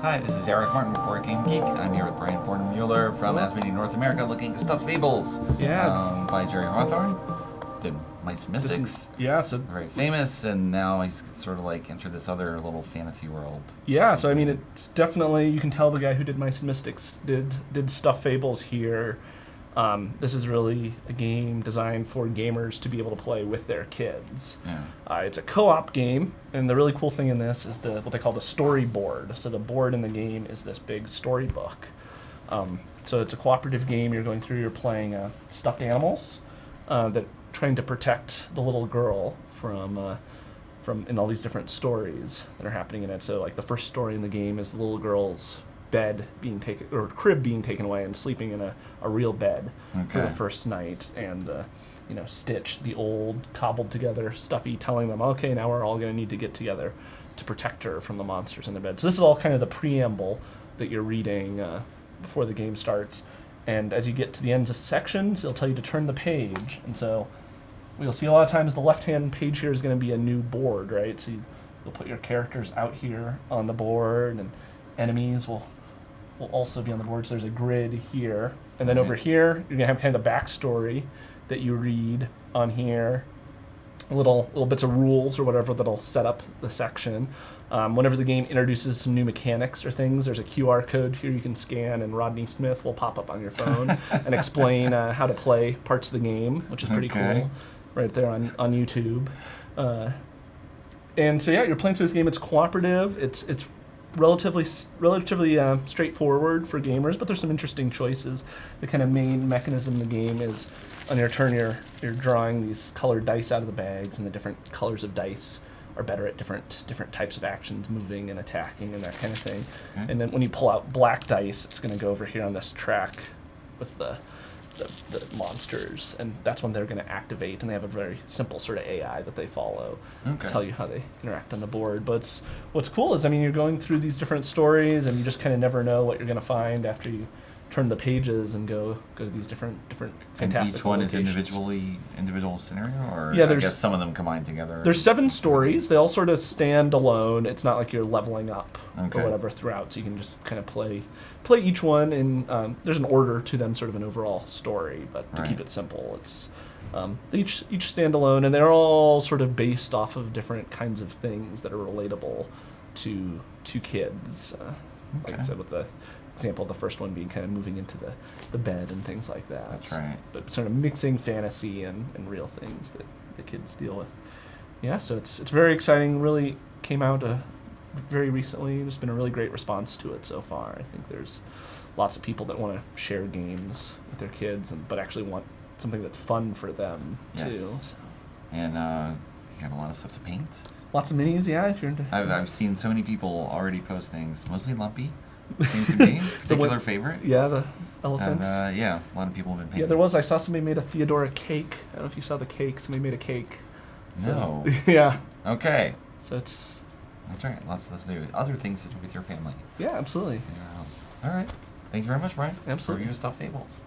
Hi, this is Eric Martin with Board Game Geek. I'm here with Brian Born-Mueller from Asmodee North America looking at stuffed Fables by Jerry Hawthorne. Did Mice and Mystics. Very famous, and now he's sort of like entered this other little fantasy world. Yeah, so I mean, it's definitely, you can tell the guy who did Mice and Mystics did stuffed Fables here. This is really a game designed for gamers to be able to play with their kids. Yeah. It's a co-op game, and the really cool thing in this is what they call the storyboard. So the board in the game is this big storybook. So it's a cooperative game. You're going through, you're playing stuffed animals that trying to protect the little girl from in all these different stories that are happening in it. So like the first story in the game is the little girl's bed being taken, or crib being taken away, and sleeping in a real bed for the first night, and Stitch, the old cobbled together Stuffy, telling them, okay, now we're all going to need to get together to protect her from the monsters in the bed. So this is all kind of the preamble that you're reading before the game starts, and as you get to the ends of sections, it'll tell you to turn the page, and so you'll see a lot of times the left-hand page here is going to be a new board, right? So you'll put your characters out here on the board, and enemies will also be on the board. So there's a grid here, and then over here you're gonna have kind of the backstory that you read on here, little bits of rules or whatever that'll set up the section. Whenever the game introduces some new mechanics or things, there's a QR code here you can scan, and Rodney Smith will pop up on your phone and explain how to play parts of the game, which is pretty cool, right there on YouTube. And so yeah, you're playing through this game. It's cooperative. It's relatively straightforward for gamers, but there's some interesting choices. The kind of main mechanism in the game is on your turn you're drawing these colored dice out of the bags, and the different colors of dice are better at different types of actions, moving and attacking and that kind of thing. And then when you pull out black dice, it's going to go over here on this track with the monsters, and that's when they're going to activate, and they have a very simple sort of AI that they follow to tell you how they interact on the board. But what's cool is, I mean, you're going through these different stories, and you just kind of never know what you're going to find after you turn the pages and go to these different fantastic And each one locations. is individual scenario, or yeah, I guess some of them combine together. There's 7 stories. They all sort of stand alone. It's not like you're leveling up or whatever throughout, so you can just kind of play each one, and there's an order to them, sort of an overall story, but to keep it simple, it's each stand alone, and they're all sort of based off of different kinds of things that are relatable to kids. Like I said, with the example of the first one being kind of moving into the bed and things like that. That's right. But sort of mixing fantasy and real things that the kids deal with. Yeah, so it's very exciting. Really came out very recently. There's been a really great response to it so far. I think there's lots of people that want to share games with their kids, but actually want something that's fun for them too. So. And you have a lot of stuff to paint. Lots of minis, yeah. If you're into. I've seen so many people already post things, mostly Lumpy. Seems to be particular favorite. Yeah, the elephant. And, a lot of people have been painting. Yeah, I saw somebody made a Theodora cake. I don't know if you saw the cake. Somebody made a cake. No. Yeah. Okay. So it's. That's right. Lots to do. Other things to do with your family. Yeah, absolutely. All right. Thank you very much, Brian. Absolutely. For Review of Stuffed Fables.